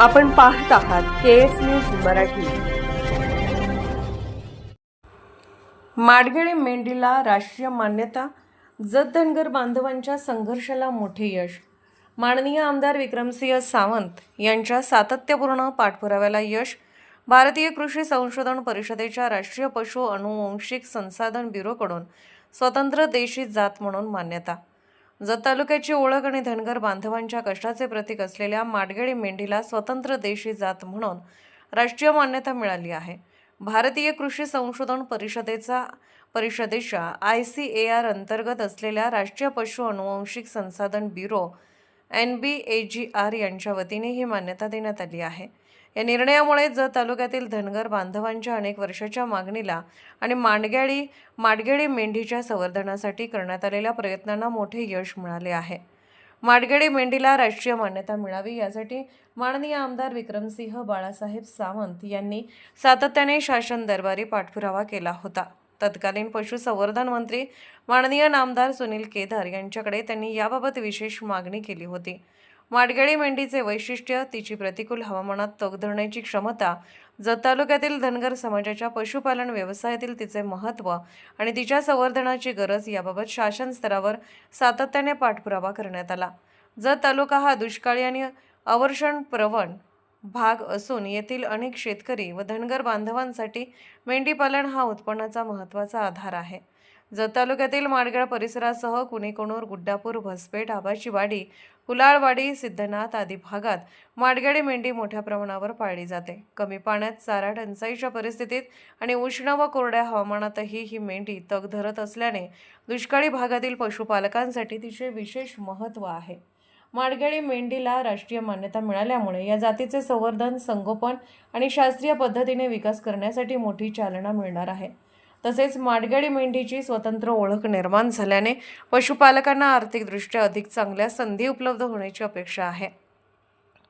आपण पाहत आहात केएस न्यूज मराठी। माडगेळे मेंढीला राष्ट्रीय मान्यता, जत धनगर बांधवांच्या संघर्षाला मोठे यश। माननीय आमदार विक्रमसिंह सावंत यांच्या सातत्यपूर्ण पाठपुराव्याला यश। भारतीय कृषी संशोधन परिषदेच्या राष्ट्रीय पशु अनुवंशिक संसाधन ब्युरोकडून स्वतंत्र देशी जात म्हणून मान्यता। जत तालुक्याची ओळख आणि धनगर बांधवांच्या कष्टाचे प्रतीक असलेल्या माडगेळे मेंढीला स्वतंत्र देशी जात म्हणून राष्ट्रीय मान्यता मिळाली आहे। भारतीय कृषी संशोधन परिषदेच्या ICAR अंतर्गत असलेल्या राष्ट्रीय पशु अनुवंशिक संसाधन ब्युरो NBAGR यांच्या वतीने ही मान्यता देण्यात आली आहे। या निर्णयामुळे जत तालुक्यातील धनगर बांधवांच्या अनेक वर्षाच्या मागणीला आणि माडगेळे मेंढीच्या संवर्धनासाठी करण्यात आलेल्या प्रयत्नांना मोठे यश मिळाले आहे। माडगेळे मेंढीला राष्ट्रीय मान्यता मिळावी यासाठी माननीय आमदार विक्रमसिंह बाळासाहेब सावंत यांनी सातत्याने शासन दरबारी पाठपुरावा केला होता। तत्कालीन पशुसंवर्धन मंत्री माननीय नामदार सुनील केदार यांच्याकडे त्यांनी याबाबत विशेष मागणी केली होती। माडगेळे मेंढीचे वैशिष्ट्य, तिची प्रतिकूल हवामानात तग धरण्याची क्षमता, जत तालुक्यातील धनगर समाजाच्या पशुपालन व्यवसायातील तिचे महत्त्व आणि तिच्या संवर्धनाची गरज याबाबत शासन स्तरावर सातत्याने पाठपुरावा करण्यात आला। जत तालुका हा दुष्काळी आणि अवर्षणप्रवण भाग असून येथील अनेक शेतकरी व धनगर बांधवांसाठी मेंढीपालन हा उत्पन्नाचा महत्त्वाचा आधार आहे। जत तालुक्यातील माडगेळ परिसरासह कुणेकोणूर, गुड्डापूर, भसपेठ, आबाचीवाडी, कुलाळवाडी, सिद्धनाथ आदी भागात माडगेळे मेंढी मोठ्या प्रमाणावर पाळली जाते। कमी पाण्यात, चारा टंचाईच्या परिस्थितीत आणि उष्ण व कोरड्या हवामानातही ही मेंढी तग धरत असल्याने दुष्काळी भागातील पशुपालकांसाठी तिचे विशेष महत्त्व आहे। माडगेळे मेंढीला राष्ट्रीय मान्यता मिळाल्यामुळे या जातीचे संवर्धन, संगोपन आणि शास्त्रीय पद्धतीने विकास करण्यासाठी मोठी चालना मिळणार आहे। तसेच माडगेळे मेंढीची स्वतंत्र ओळख निर्माण झाल्याने पशुपालकांना आर्थिकदृष्ट्या अधिक चांगल्या संधी उपलब्ध होण्याची अपेक्षा आहे।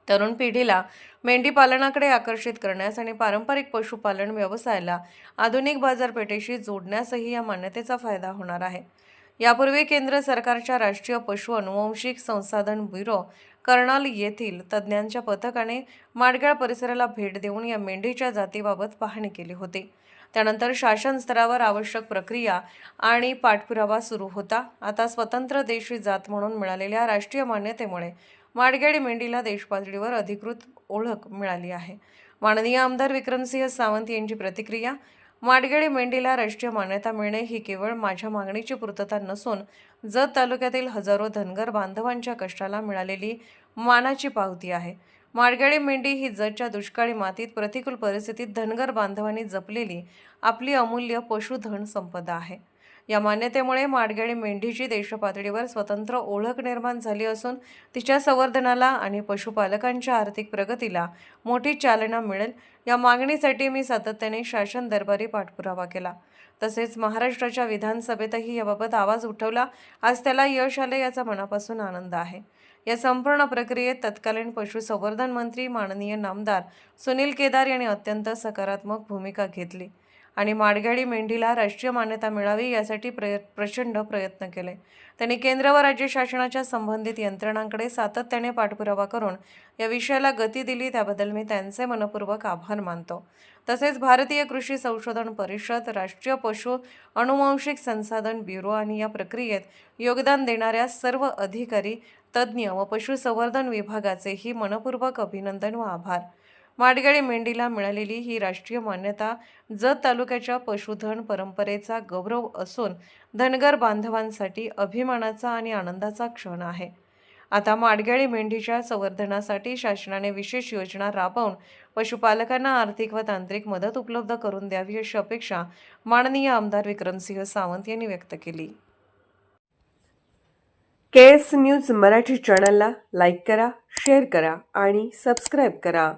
तरुण पिढीला मेंढी पालनाकडे आकर्षित करण्यास आणि पारंपरिक पशुपालन व्यवसायाला आधुनिक बाजारपेठेशी जोडण्यासही या मान्यतेचा फायदा होणार आहे। यापूर्वी केंद्र सरकारच्या राष्ट्रीय पशु अनुवंशिक संसाधन ब्युरो कर्नाल येथील तज्ज्ञांच्या पथकाने माडगेळ परिसराला भेट देऊन या मेंढीच्या जातीबाबत पाहणी केली होती। त्यानंतर शासन स्तरावर आवश्यक प्रक्रिया आणि पाठपुरावा सुरू होता। आता स्वतंत्र देशी जात म्हणून मिळालेल्या राष्ट्रीय मान्यतेमुळे माडगेळे मेंढीला देशपातळीवर अधिकृत ओळख मिळाली आहे। माननीय आमदार विक्रमसिंह सावंत यांची प्रतिक्रिया। माडगेळे मेंढीला राष्ट्रीय मान्यता मिळणे ही केवळ माझ्या मागणीची पूर्तता नसून जत तालुक्यातील हजारो धनगर बांधवांच्या कष्टाला मिळालेली मानाची पावती आहे। माडगेळे मेंढी ही जतच्या दुष्काळी मातीत, प्रतिकूल परिस्थितीत धनगर बांधवांनी जपलेली आपली अमूल्य पशुधन संपदा आहे। या मान्यतेमुळे माडगेळे मेंढीची देशपातळीवर स्वतंत्र ओळख निर्माण झाली असून तिच्या संवर्धनाला आणि पशुपालकांच्या आर्थिक प्रगतीला मोठी चालना मिळेल। या मागणीसाठी मी सातत्याने शासन दरबारी पाठपुरावा केला। तसेच महाराष्ट्राच्या विधानसभेतही याबाबत आवाज उठवला। आज त्याला यश आले याचा मनापासून आनंद आहे। या संपूर्ण प्रक्रियेत तत्कालीन पशुसंवर्धन मंत्री माननीय नामदार सुनील केदार यांनी अत्यंत सकारात्मक भूमिका घेतली आणि माडगेळे मेंढीला राष्ट्रीय मान्यता मिळावी यासाठी प्रचंड प्रयत्न केले। त्यांनी केंद्र व राज्य शासनाच्या संबंधित यंत्रणांकडे सातत्याने पाठपुरावा करून या विषयाला गती दिली, त्याबद्दल मी त्यांचे मनपूर्वक आभार मानतो। तसेच भारतीय कृषी संशोधन परिषद, राष्ट्रीय पशु अनुवंशिक संसाधन ब्युरो आणि या प्रक्रियेत योगदान देणाऱ्या सर्व अधिकारी, तज्ज्ञ व पशुसंवर्धन विभागाचेही मनपूर्वक अभिनंदन व आभार। माडगेळे मेंढीला मिळालेली ही राष्ट्रीय मान्यता जत तालुक्याच्या पशुधन परंपरेचा गौरव असून धनगर बांधवांसाठी अभिमानाचा आणि आनंदाचा क्षण आहे। आता माडगेळे मेंढीच्या संवर्धनासाठी शासनाने विशेष योजना राबवून पशुपालकांना आर्थिक व तांत्रिक मदत उपलब्ध करून द्यावी अशी अपेक्षा माननीय आमदार विक्रमसिंह सावंत यांनी व्यक्त केली। केएस न्यूज मराठी चॅनलला लाईक करा, शेअर करा आणि सबस्क्राईब करा।